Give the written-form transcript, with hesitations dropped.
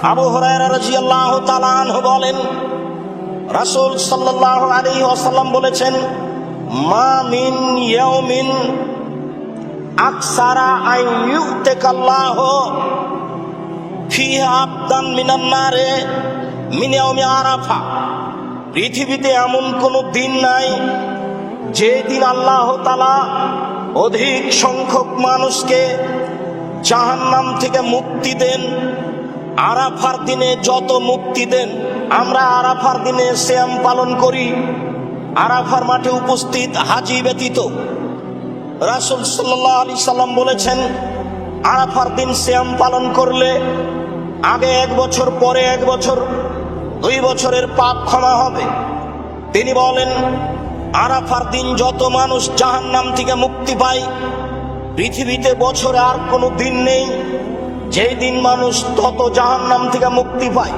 আবু হুরায়রা রাদিয়াল্লাহু তাআলা আনহু বলেন, রাসূল সাল্লাল্লাহু আলাইহি ওয়াসাল্লাম বলেছেন, মা মিন ইয়াউমিন আকসারা আন ইউতিকাল্লাহু ফিহা আবদান মিনান নারে মিন ইয়াউমি আরাফা। পৃথিবীতে এমন কোনো দিন নাই যে দিন আল্লাহ তাআলা অধিক সংখ্যক মানুষকে জাহান্নাম থেকে মুক্তি দেন। আরাফার দিনে যত মুক্তি দেন, আমরা আরাফার দিনে সিয়াম পালন করি, আরাফার মাঠে উপস্থিত হাজী ব্যতীত। রাসূল সাল্লাল্লাহু আলাইহি সাল্লাম বলেছেন, আরাফার দিন সিয়াম পালন করলে আগে 1 বছর, পরে 1 বছর, 2 বছরের পাপ ক্ষমা হবে। তিনি বলেন, আরাফার দিন যত মানুষ জাহান্নাম থেকে মুক্তি পায়, পৃথিবীতে বছরে আর কোনো দিন নেই যেই দিন মানুষ তত জাহান্নাম থেকে মুক্তি পায়।